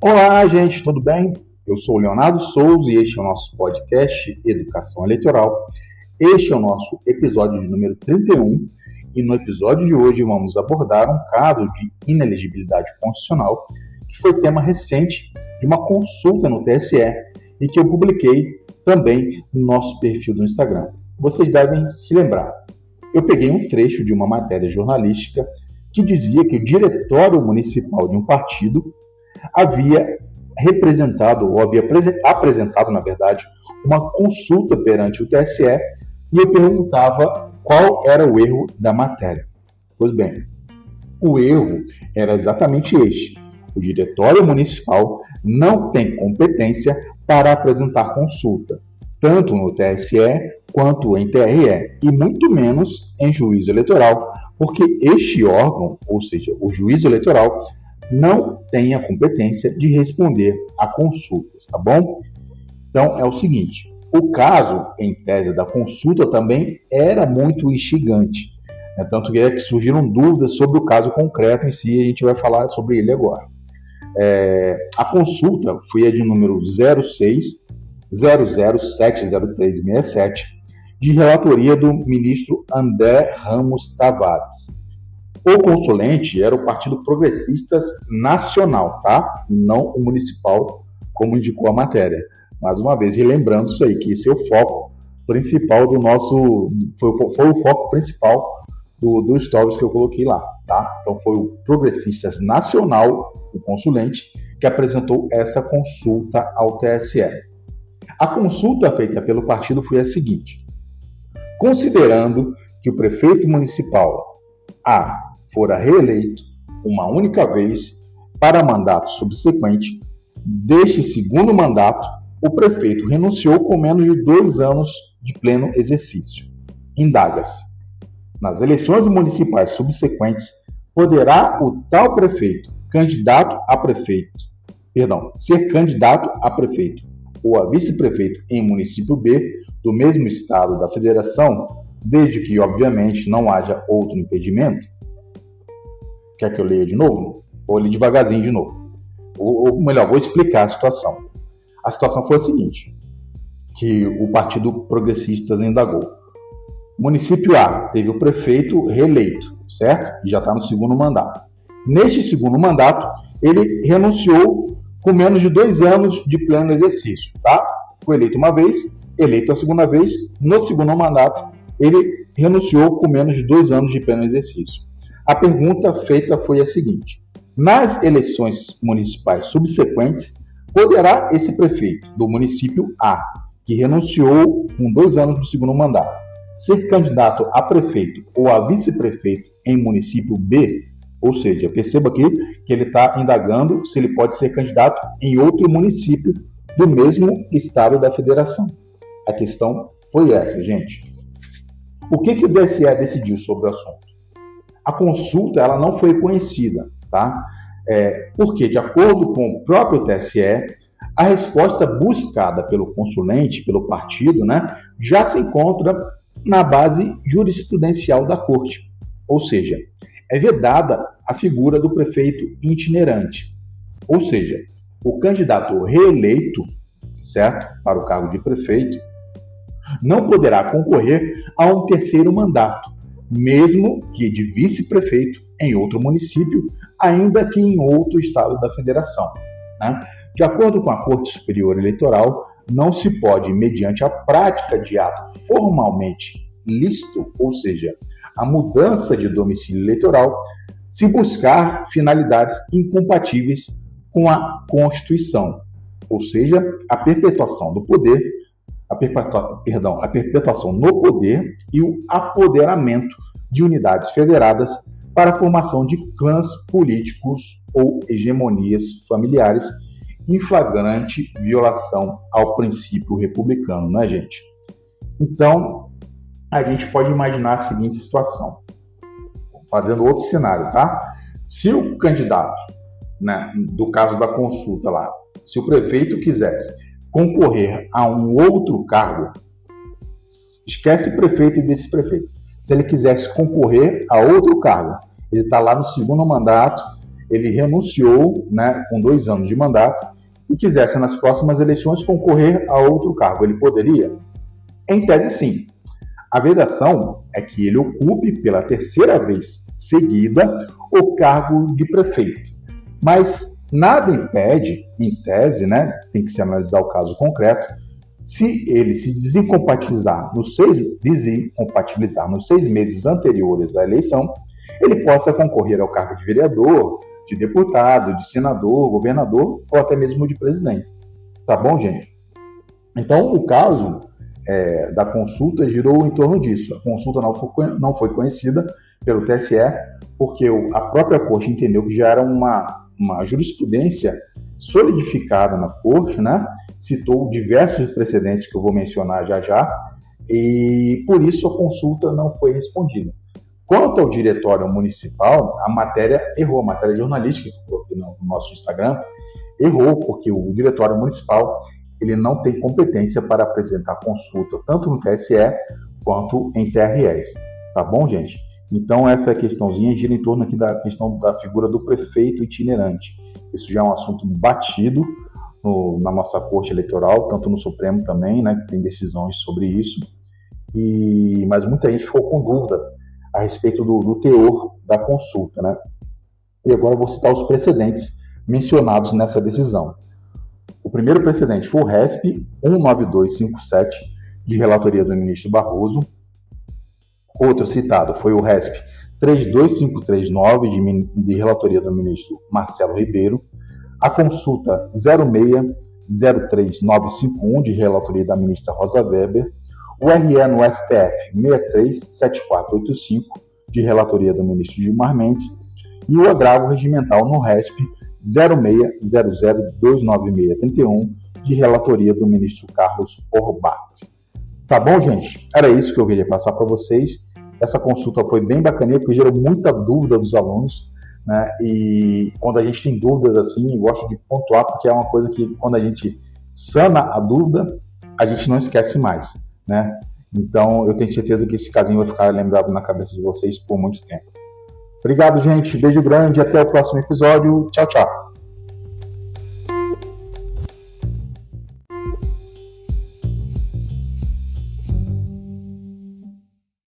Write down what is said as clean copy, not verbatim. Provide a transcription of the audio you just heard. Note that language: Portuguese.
Olá, gente, tudo bem? Eu sou o Leonardo Souza e este é o nosso podcast Educação Eleitoral. Este é o nosso episódio de número 31 e no episódio de hoje vamos abordar um caso de inelegibilidade constitucional que foi tema recente de uma consulta no TSE e que eu publiquei também no nosso perfil do Instagram. Vocês devem se lembrar. Eu peguei um trecho de uma matéria jornalística que dizia que o diretório municipal de um partido havia representado, ou havia apresentado, na verdade, uma consulta perante o TSE e eu perguntava qual era o erro da matéria. Pois bem, o erro era exatamente este. O diretório municipal não tem competência para apresentar consulta, tanto no TSE quanto em TRE, e muito menos em juízo eleitoral, porque este órgão, ou seja, o juízo eleitoral, não tem a competência de responder a consultas, tá bom? Então, é o seguinte, o caso, em tese da consulta, também era muito instigante, né? Tanto que surgiram dúvidas sobre o caso concreto em si, a gente vai falar sobre ele agora. A consulta foi a de número 06-00-70367, de relatoria do ministro André Ramos Tavares. O consulente era o Partido Progressistas Nacional, tá? Não o municipal, como indicou a matéria. Mais uma vez, relembrando isso aí, que esse é o foco principal do nosso... Foi o foco principal do stories que eu coloquei lá, tá? Então, foi o Progressistas Nacional, o consulente, que apresentou essa consulta ao TSE. A consulta feita pelo partido foi a seguinte: considerando que o prefeito municipal fora reeleito uma única vez para mandato subsequente, deste segundo mandato, o prefeito renunciou com menos de 2 anos de pleno exercício. Indaga-se: nas eleições municipais subsequentes, poderá o tal prefeito ser candidato a prefeito ou a vice-prefeito em município B do mesmo estado da federação, desde que, obviamente, não haja outro impedimento? Quer que eu leia de novo? Vou ler devagarzinho de novo. Ou melhor, vou explicar a situação. A situação foi a seguinte, que o Partido Progressistas indagou. O município A teve o prefeito reeleito, certo? E já está no segundo mandato. Neste segundo mandato, ele renunciou com menos de 2 anos de pleno exercício, tá? Foi eleito uma vez, eleito a segunda vez, no segundo mandato, ele renunciou com menos de 2 anos de pleno exercício. A pergunta feita foi a seguinte: nas eleições municipais subsequentes, poderá esse prefeito do município A, que renunciou com 2 anos do segundo mandato, ser candidato a prefeito ou a vice-prefeito em município B? Ou seja, perceba aqui que ele está indagando se ele pode ser candidato em outro município do mesmo estado da federação. A questão foi essa, gente. O que o TSE decidiu sobre o assunto? A consulta ela não foi conhecida, tá? Porque, de acordo com o próprio TSE, a resposta buscada pelo consulente, pelo partido, né, já se encontra na base jurisprudencial da Corte. Ou seja, é vedada a figura do prefeito itinerante. Ou seja, o candidato reeleito, certo, para o cargo de prefeito, não poderá concorrer a um terceiro mandato, mesmo que de vice-prefeito em outro município, ainda que em outro estado da federação, né? De acordo com a Corte Superior Eleitoral, não se pode, mediante a prática de ato formalmente lícito, ou seja, a mudança de domicílio eleitoral, se buscar finalidades incompatíveis com a Constituição, ou seja, a perpetuação do poder, a perpetuação no poder e o apoderamento de unidades federadas para a formação de clãs políticos ou hegemonias familiares em flagrante violação ao princípio republicano, não é, gente? Então, a gente pode imaginar a seguinte situação, fazendo outro cenário, tá? Se o candidato, né, do caso da consulta lá, se o prefeito quisesse concorrer a um outro cargo, esquece prefeito e vice-prefeito. Se ele quisesse concorrer a outro cargo, ele está lá no segundo mandato, ele renunciou, né, com 2 anos de mandato e quisesse nas próximas eleições concorrer a outro cargo, ele poderia? Em tese, sim. A vedação é que ele ocupe pela 3ª vez seguida o cargo de prefeito. Mas nada impede, em tese, né, tem que se analisar o caso concreto, se ele se desincompatibilizar nos 6 meses anteriores à eleição, ele possa concorrer ao cargo de vereador, de deputado, de senador, governador ou até mesmo de presidente. Tá bom, gente? Então, o caso da consulta girou em torno disso. A consulta não foi conhecida pelo TSE porque a própria Corte entendeu que já era uma jurisprudência solidificada na Corte, né? Citou diversos precedentes que eu vou mencionar já, e por isso a consulta não foi respondida. Quanto ao diretório municipal, a matéria errou, a matéria jornalística que eu coloquei no nosso Instagram, errou, porque o diretório municipal ele não tem competência para apresentar consulta tanto no TSE quanto em TREs. Tá bom, gente? Então, essa questãozinha gira em torno aqui da questão da figura do prefeito itinerante. Isso já é um assunto batido na nossa Corte Eleitoral, tanto no Supremo também, né, que tem decisões sobre isso. Mas muita gente ficou com dúvida a respeito do teor da consulta, né? E agora eu vou citar os precedentes mencionados nessa decisão. O primeiro precedente foi o RESP 19257, de relatoria do ministro Barroso. Outro citado foi o RESP 32539, de relatoria do ministro Marcelo Ribeiro. A consulta 0603951, de relatoria da ministra Rosa Weber. O RE no STF 637485, de relatoria do ministro Gilmar Mendes, e o agravo regimental no RESP 0600296631, de relatoria do ministro Carlos Orbach. Tá bom, gente? Era isso que eu queria passar para vocês. Essa consulta foi bem bacaninha, porque gerou muita dúvida dos alunos, né? E quando a gente tem dúvidas assim, eu gosto de pontuar, porque é uma coisa que quando a gente sana a dúvida, a gente não esquece mais, né? Então, eu tenho certeza que esse casinho vai ficar lembrado na cabeça de vocês por muito tempo. Obrigado, gente. Beijo grande. Até o próximo episódio. Tchau, tchau.